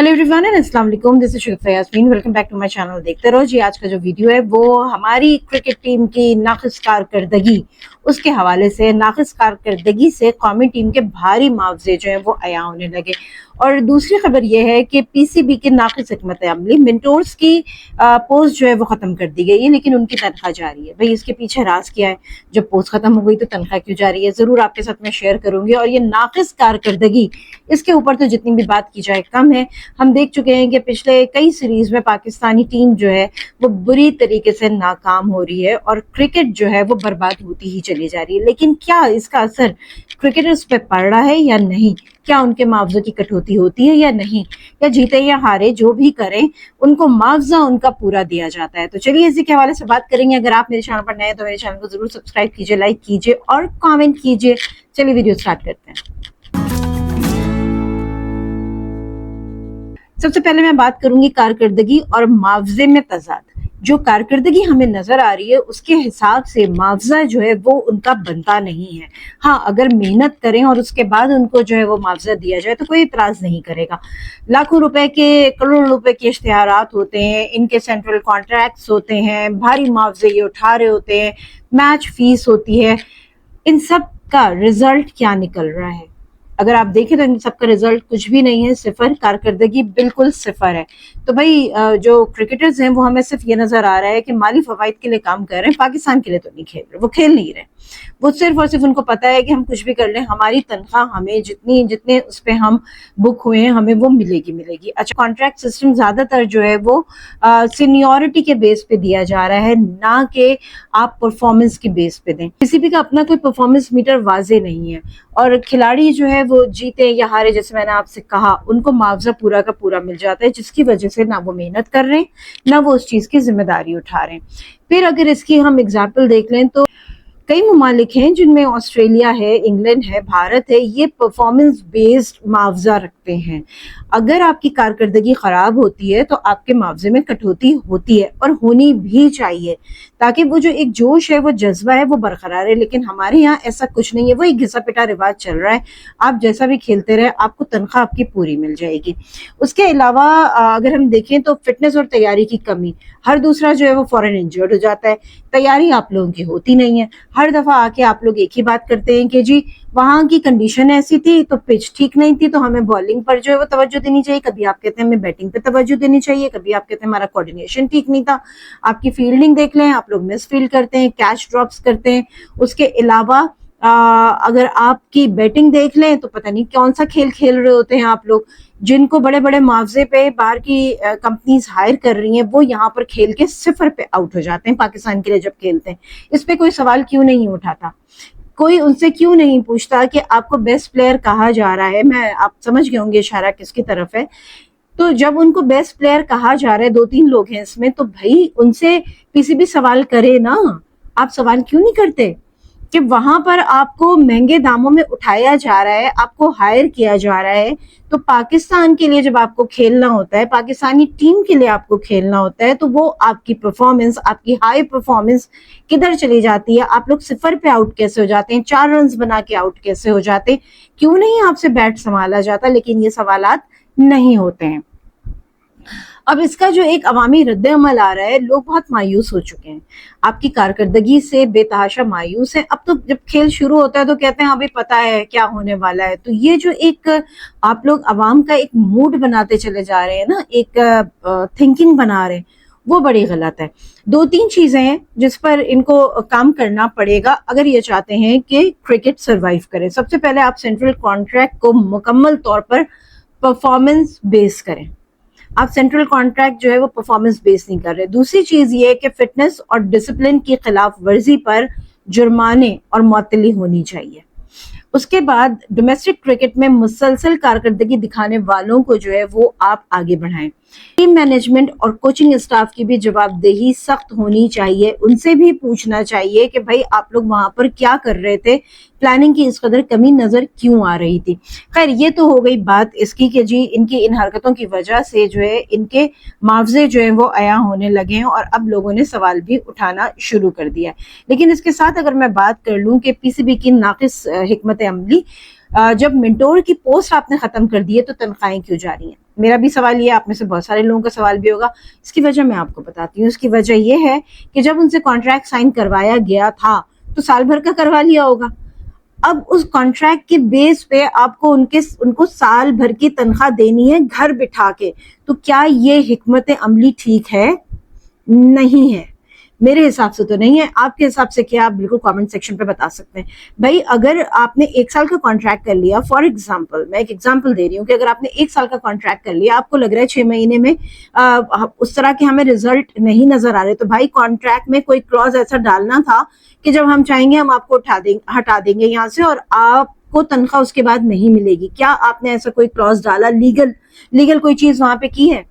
Hello everyone and अस्सलाम वालेकुम, this is Shugufa Yasmeen. Welcome back to my channel. देखते रहो जी। आज का जो वीडियो है वो हमारी क्रिकेट टीम की नाक़िस कारकर्दगी, उसके हवाले से नाक़िस कारकर्दगी से कौमी टीम के भारी मुआवजे जो है वो अया होने लगे। और दूसरी खबर ये है कि पीसीबी की नाक़िस हिकमत अमली, मेंटोर्स की पोस्ट जो है वो ख़त्म कर दी गई है, लेकिन उनकी तनख्वाह जारी है। भाई इसके पीछे राज क्या है? जब पोस्ट ख़त्म हो गई तो तनख्वाह क्यों जारी है? ज़रूर आपके साथ मैं शेयर करूँगी। और ये नाक़िस कारकर्दगी, इसके ऊपर तो जितनी भी बात की जाए कम है। हम देख चुके हैं कि पिछले कई सीरीज में पाकिस्तानी टीम जो है वो बुरी तरीके से नाकाम हो रही है और क्रिकेट जो है वो बर्बाद होती ही चली जा रही है। लेकिन क्या इसका असर क्रिकेटर्स पे पड़ रहा है या नहीं? क्या उनके मुआवजे की कटौती होती है या नहीं? या जीते या हारे जो भी करें उनको मुआवजा उनका पूरा दिया जाता है? तो चलिए इसी के हवाले से बात करेंगे। अगर आप मेरे चैनल पर नए हैं तो मेरे चैनल को जरूर सब्सक्राइब कीजिए, लाइक कीजिए और कमेंट कीजिए। चलिए वीडियो स्टार्ट करते हैं। सबसे पहले मैं बात करूंगी कारकर्दगी और मुआवजे में तजाद। जो कारकर्दगी हमें नजर आ रही है उसके हिसाब से मुआवजा जो है वो उनका बनता नहीं है। हाँ, अगर मेहनत करें और उसके बाद उनको जो है वो मुआवजा दिया जाए तो कोई इतराज नहीं करेगा। लाखों रुपए के, करोड़ों रुपए के इश्तिहारात होते हैं, इनके सेंट्रल कॉन्ट्रैक्ट्स होते हैं, भारी मुआवजे ये उठा रहे होते हैं, मैच फीस होती है। इन सब का रिजल्ट क्या निकल रहा है? अगर आप देखें तो इन सबका रिजल्ट कुछ भी नहीं है, सिफर। कारकर्दगी बिल्कुल सिफर है। तो भाई जो क्रिकेटर्स हैं वो हमें सिर्फ ये नजर आ रहा है कि माली फवाइद के लिए काम कर रहे हैं, पाकिस्तान के लिए तो नहीं खेल रहे, वो खेल नहीं रहे। वो सिर्फ और सिर्फ उनको पता है कि हम कुछ भी कर लें, हमारी तनख्वाह हमें जितने उस पर हम बुक हुए हैं हमें वो मिलेगी। अच्छा, कॉन्ट्रैक्ट सिस्टम ज्यादातर जो है वो सीनियोरिटी के बेस पे दिया जा रहा है, ना कि आप परफॉर्मेंस के बेस पे दें। किसी भी का अपना कोई परफॉर्मेंस मीटर वाजे नहीं है और खिलाड़ी जो है वो जीते या हारे, जैसे मैंने आपसे कहा, उनको मुआवजा पूरा का पूरा मिल जाता है, जिसकी वजह से ना वो मेहनत कर रहे हैं ना वो उस चीज की जिम्मेदारी उठा रहे हैं। फिर अगर इसकी हम एग्जाम्पल देख लें तो कई ममालिक हैं जिनमें ऑस्ट्रेलिया है, इंग्लैंड है, भारत है, ये परफॉर्मेंस बेस्ड मुआवजा रखते हैं। अगर आपकी कारकर्दगी खराब होती है तो आपके मुआवजे में कटौती होती है और होनी भी चाहिए, ताकि वो जो एक जोश है, वो जज्बा है, वो बरकरार है। लेकिन हमारे यहाँ ऐसा कुछ नहीं है, वो एक घिसा पिटा रिवाज चल रहा है। आप जैसा भी खेलते रहे, आपको तनख्वाह आपकी पूरी मिल जाएगी। उसके अलावा अगर हम देखें तो फिटनेस और तैयारी की कमी, हर दूसरा जो है वो फौरन इंजर्ड हो जाता है। तैयारी आप लोगों की होती नहीं है। हर दफा आके आप लोग एक ही बात करते हैं कि जी वहां की कंडीशन ऐसी थी, तो पिच ठीक नहीं थी, तो हमें बॉलिंग पर जो है वो तवज्जो देनी चाहिए। कभी आप कहते हैं हमें बैटिंग पे तवज्जो देनी चाहिए, कभी आप कहते हैं हमारा कोऑर्डिनेशन ठीक नहीं था। आपकी फील्डिंग देख लें, आप लोग मिस फील्ड करते हैं, कैच ड्रॉप्स करते हैं। उसके अलावा अगर आपकी बैटिंग देख लें तो पता नहीं कौन सा खेल खेल रहे होते हैं आप लोग। जिनको बड़े बड़े मुआवजे पे बाहर की कंपनीज हायर कर रही हैं, वो यहाँ पर खेल के सिफर पे आउट हो जाते हैं पाकिस्तान के लिए जब खेलते हैं। इस पे कोई सवाल क्यों नहीं उठाता? कोई उनसे क्यों नहीं पूछता कि आपको बेस्ट प्लेयर कहा जा रहा है? आप समझ गए होंगे इशारा किसकी तरफ है। तो जब उनको बेस्ट प्लेयर कहा जा रहा है, 2-3 लोग हैं इसमें, तो भाई उनसे पीसीबी सवाल करे ना। आप सवाल क्यों नहीं करते कि वहां पर आपको महंगे दामों में उठाया जा रहा है, आपको हायर किया जा रहा है, तो पाकिस्तान के लिए जब आपको खेलना होता है, पाकिस्तानी टीम के लिए आपको खेलना होता है, तो वो आपकी परफॉर्मेंस, आपकी हाई परफॉर्मेंस किधर चली जाती है? आप लोग सिफर पे आउट कैसे हो जाते हैं? 4 रन बना के आउट कैसे हो जाते? क्यों नहीं आपसे बैट संभाला जाता? लेकिन ये सवालात नहीं होते हैं। अब इसका जो एक अवामी रद्द अमल आ रहा है, लोग बहुत मायूस हो चुके हैं, आपकी कारकर्दगी से बेतहाशा मायूस है। अब तो जब खेल शुरू होता है तो कहते हैं अभी पता है क्या होने वाला है। तो ये जो एक आप लोग अवाम का एक मूड बनाते चले जा रहे हैं ना, एक थिंकिंग बना रहे हैं, वो बड़ी गलत है। 2-3 चीजें हैं जिस पर इनको काम करना पड़ेगा अगर ये चाहते हैं कि क्रिकेट सरवाइव करे। सबसे पहले आप सेंट्रल कॉन्ट्रैक्ट को मुकम्मल तौर पर परफॉर्मेंस बेस करें। आप सेंट्रल कॉन्ट्रैक्ट जो है वो परफॉर्मेंस बेस नहीं कर रहे। दूसरी चीज ये है कि फिटनेस और डिसिप्लिन की खिलाफ वर्जी पर जुर्माने और मुअत्तली होनी चाहिए। उसके बाद डोमेस्टिक क्रिकेट में मुसलसल कारकर्दगी दिखाने वालों को जो है वो आप आगे बढ़ाएं। टीम मैनेजमेंट और कोचिंग स्टाफ की भी जवाबदेही सख्त होनी चाहिए। उनसे भी पूछना चाहिए कि भाई आप लोग वहां पर क्या कर रहे थे, प्लानिंग की इस कदर कमी नजर क्यों आ रही थी। खैर, ये तो हो गई बात इसकी कि जी इनकी इन हरकतों की वजह से जो है इनके मुआवजे जो है वो अया होने लगे हैं और अब लोगों ने सवाल भी उठाना शुरू कर दिया है। लेकिन इसके साथ अगर मैं बात कर लूं कि पीसीबी की नाक़िस हिकमत अमली, जब मेंटोर की पोस्ट आपने खत्म कर दी है तो तनख्वाहें क्यों जा रही हैं? میرا بھی سوال یہ ہے, آپ میں سے بہت سارے لوگوں کا سوال بھی ہوگا. اس کی وجہ میں آپ کو بتاتی ہوں. اس کی وجہ یہ ہے کہ جب ان سے کانٹریکٹ سائن کروایا گیا تھا تو سال بھر کا کروا لیا ہوگا. اب اس کانٹریکٹ کے بیس پہ آپ کو ان کو سال بھر کی تنخواہ دینی ہے گھر بٹھا کے. تو کیا یہ حکمت عملی ٹھیک ہے؟ نہیں ہے, میرے حساب سے تو نہیں ہے. آپ کے حساب سے کیا, آپ بالکل کامنٹ سیکشن پہ بتا سکتے ہیں. بھائی اگر آپ نے 1 سال کا کانٹریکٹ کر لیا, فار ایگزامپل میں ایک ایگزامپل دے رہی ہوں کہ اگر آپ نے 1 سال کا کانٹریکٹ کر لیا, آپ کو لگ رہا ہے 6 مہینے میں اس طرح کے ہمیں ریزلٹ نہیں نظر آ رہے, تو بھائی کانٹریکٹ میں کوئی کلوز ایسا ڈالنا تھا کہ جب ہم چاہیں گے ہم آپ کو ہٹا دیں گے یہاں سے, اور آپ کو تنخواہ اس کے بعد نہیں ملے گی. کیا آپ نے ایسا کوئی کلوز ڈالا, لیگل کوئی چیز وہاں پہ کی ہے؟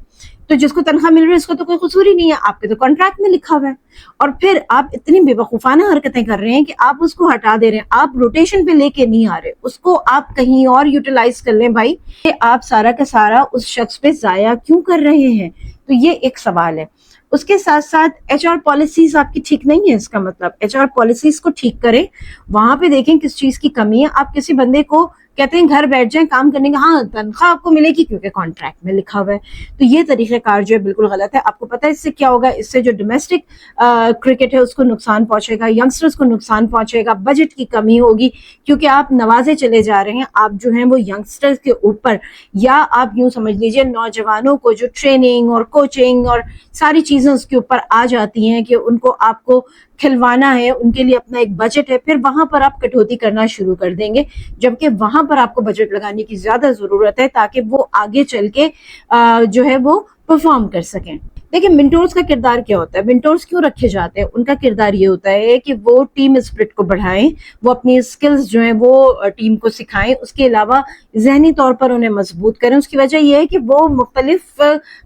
تو جس کو تنخواہ مل رہی ہے اس کو تو کوئی قصور ہی نہیں ہے, آپ کے تو کانٹریکٹ میں لکھا ہوا ہے. اور پھر آپ اتنی بے وقوفانہ حرکتیں کر رہے ہیں کہ آپ اس کو ہٹا دے رہے ہیں, آپ روٹیشن پہ لے کے نہیں آ رہے, اس کو آپ کہیں اور یوٹیلائز کر لیں. بھائی آپ سارا کا سارا اس شخص پہ ضائع کیوں کر رہے ہیں؟ تو یہ ایک سوال ہے. اس کے ساتھ ساتھ ایچ آر پالیسیز آپ کی ٹھیک نہیں ہے. اس کا مطلب ایچ آر پالیسیز کو ٹھیک کریں, وہاں پہ دیکھیں کس چیز کی کمی ہے. آپ کسی بندے کو کہتے ہیں گھر بیٹھ جائیں کام کرنے کا, ہاں تنخواہ آپ کو ملے گی کیونکہ کانٹریکٹ میں لکھا ہوا ہے. تو یہ طریقہ کار جو ہے بالکل غلط ہے. آپ کو پتا ہے اس سے کیا ہوگا؟ اس سے جو ڈومیسٹک کرکٹ ہے اس کو نقصان پہنچے گا, ینگسٹرز کو نقصان پہنچے گا, بجٹ کی کمی ہوگی کیونکہ آپ نوازے چلے جا رہے ہیں. آپ جو ہیں وہ ینگسٹرز کے اوپر, یا آپ یوں سمجھ لیجئے نوجوانوں کو جو ٹریننگ اور کوچنگ اور ساری چیزیں اس کے اوپر آ جاتی ہیں کہ ان کو آپ کو کھلوانا ہے, ان کے لیے اپنا ایک بجٹ ہے, پھر وہاں پر آپ کٹوتی کرنا شروع کر دیں گے, جبکہ وہاں پر آپ کو بجٹ لگانے کی زیادہ ضرورت ہے تاکہ وہ آگے چل کے جو ہے وہ پرفارم کر سکیں. دیکھیں منٹورز کا کردار کیا ہوتا ہے, منٹورز کیوں رکھے جاتے ہیں؟ ان کا کردار یہ ہوتا ہے کہ وہ ٹیم اسپرٹ کو بڑھائیں, وہ اپنی اسکلز جو ہیں وہ ٹیم کو سکھائیں, اس کے علاوہ ذہنی طور پر انہیں مضبوط کریں. اس کی وجہ یہ ہے کہ وہ مختلف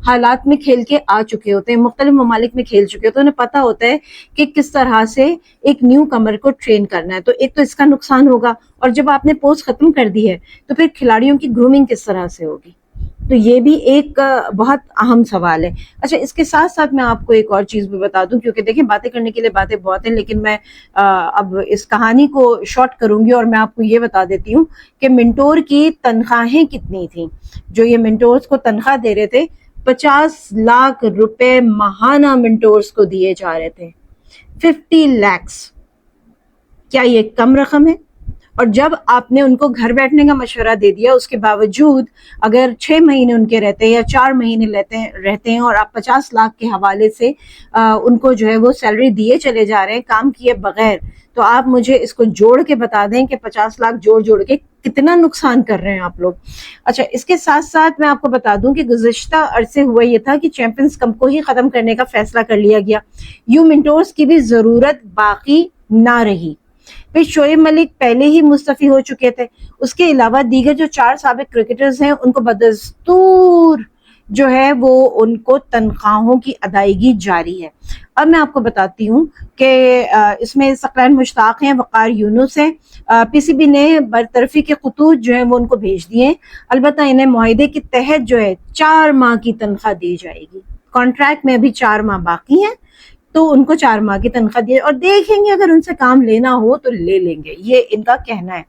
حالات میں کھیل کے آ چکے ہوتے ہیں, مختلف ممالک میں کھیل چکے ہوتے ہیں, انہیں پتہ ہوتا ہے کہ کس طرح سے ایک نیو کمر کو ٹرین کرنا ہے. تو ایک تو اس کا نقصان ہوگا, اور جب آپ نے پوسٹ ختم کر دی ہے تو پھر کھلاڑیوں کی گرومنگ کس طرح سے ہوگی؟ تو یہ بھی ایک بہت اہم سوال ہے. اچھا اس کے ساتھ ساتھ میں آپ کو ایک اور چیز بھی بتا دوں, کیونکہ دیکھیں باتیں کرنے کے لیے باتیں بہت ہیں, لیکن میں اب اس کہانی کو شارٹ کروں گی اور میں آپ کو یہ بتا دیتی ہوں کہ منٹور کی تنخواہیں کتنی تھیں. جو یہ منٹورز کو تنخواہ دے رہے تھے 50 لاکھ روپے ماہانہ منٹورز کو دیے جا رہے تھے, 50 lakhs. کیا یہ کم رقم ہے؟ اور جب آپ نے ان کو گھر بیٹھنے کا مشورہ دے دیا, اس کے باوجود اگر 6 مہینے ان کے رہتے ہیں یا 4 مہینے رہتے ہیں اور آپ 50 لاکھ کے حوالے سے ان کو جو ہے وہ سیلری دیے چلے جا رہے ہیں کام کیے بغیر, تو آپ مجھے اس کو جوڑ کے بتا دیں کہ 50 لاکھ جوڑ کے کتنا نقصان کر رہے ہیں آپ لوگ. اچھا اس کے ساتھ ساتھ میں آپ کو بتا دوں کہ گزشتہ عرصے ہوا یہ تھا کہ چیمپئنز کپ کو ہی ختم کرنے کا فیصلہ کر لیا گیا, یوں منٹورز کی بھی ضرورت باقی نہ رہی. پھر شعیب ملک پہلے ہی مستعفی ہو چکے تھے, اس کے علاوہ دیگر جو 4 سابق کرکٹرز ہیں ان کو بدستور جو ہے وہ ان کو تنخواہوں کی ادائیگی جاری ہے. اب میں آپ کو بتاتی ہوں کہ اس میں ثقلین مشتاق ہیں, وقار یونس ہیں, پی سی بی نے برطرفی کے خطوط جو ہیں وہ ان کو بھیج دیے ہیں. البتہ انہیں معاہدے کے تحت جو ہے 4 ماہ کی تنخواہ دی جائے گی. کانٹریکٹ میں ابھی 4 ماہ باقی ہیں, تو ان کو 4 ماہ کی تنخواہ دیے, اور دیکھیں گے اگر ان سے کام لینا ہو تو لے لیں گے, یہ ان کا کہنا ہے.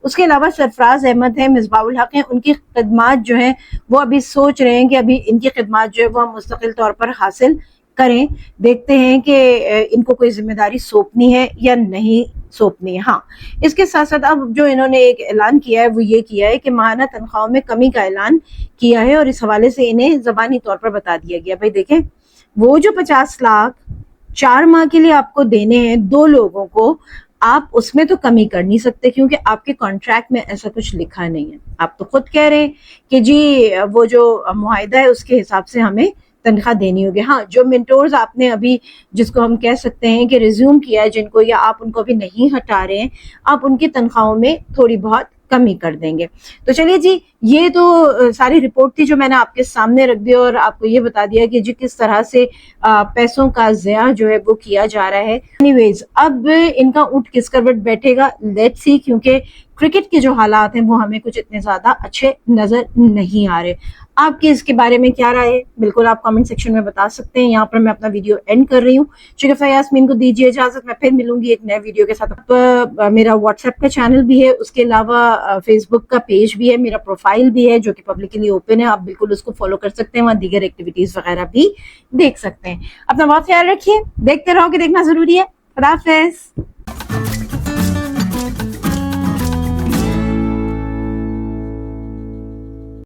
اس کے علاوہ سرفراز احمد ہیں, مصباح الحق ہیں, ان کی خدمات جو ہیں وہ ابھی سوچ رہے ہیں کہ ابھی ان کی خدمات جو ہے وہ ہم مستقل طور پر حاصل کریں. دیکھتے ہیں کہ ان کو کوئی ذمہ داری سونپنی ہے یا نہیں سونپنی ہے. ہاں اس کے ساتھ ساتھ اب جو انہوں نے ایک اعلان کیا ہے وہ یہ کیا ہے کہ ماہانہ تنخواہوں میں کمی کا اعلان کیا ہے, اور اس حوالے سے انہیں زبانی طور پر بتا دیا گیا بھائی دیکھیں وہ جو 50 لاکھ 4 ماہ کے لیے آپ کو دینے ہیں 2 لوگوں کو, آپ اس میں تو کمی کر نہیں سکتے کیونکہ آپ کے کانٹریکٹ میں ایسا کچھ لکھا نہیں ہے. آپ تو خود کہہ رہے ہیں کہ جی وہ جو معاہدہ ہے اس کے حساب سے ہمیں تنخواہ دینی ہوگی. ہاں جو منٹورز آپ نے ابھی جس کو ہم کہہ سکتے ہیں کہ ریزیوم کیا ہے جن کو, یا آپ ان کو ابھی نہیں ہٹا رہے ہیں, آپ ان کی تنخواہوں میں تھوڑی بہت کمی کر دیں گے. تو چلیے جی یہ تو ساری رپورٹ تھی جو میں نے آپ کے سامنے رکھ دی اور آپ کو یہ بتا دیا کہ جی کس طرح سے پیسوں کا ضیاع جو ہے وہ کیا جا رہا ہے. اینی ویز اب ان کا اونٹ کس کروٹ بیٹھے گا لیٹس سی, کیونکہ کرکٹ کے جو حالات ہیں وہ ہمیں کچھ اتنے زیادہ اچھے نظر نہیں آ رہے. آپ کی اس کے بارے میں کیا رائے ہے بالکل آپ کامنٹ سیکشن میں بتا سکتے ہیں. یہاں پر میں اپنا ویڈیو اینڈ کر رہی ہوں. شگفتہ یاسمین کو دیجیے اجازت, میں پھر ملوں گی ایک نئے ویڈیو کے ساتھ. میرا واٹس ایپ کا چینل بھی ہے, اس کے علاوہ فیس بک کا پیج بھی ہے, میرا پروفائل پروفائل بھی ہے جو کہ پبلکلی اوپن ہے, آپ بالکل اس کو فالو کر سکتے ہیں, وہاں دیگر ایکٹیویٹیز وغیرہ بھی دیکھ سکتے ہیں. اپنا بہت خیال رکھیے, دیکھتے رہو کہ دیکھنا ضروری ہے. خدا حافظ.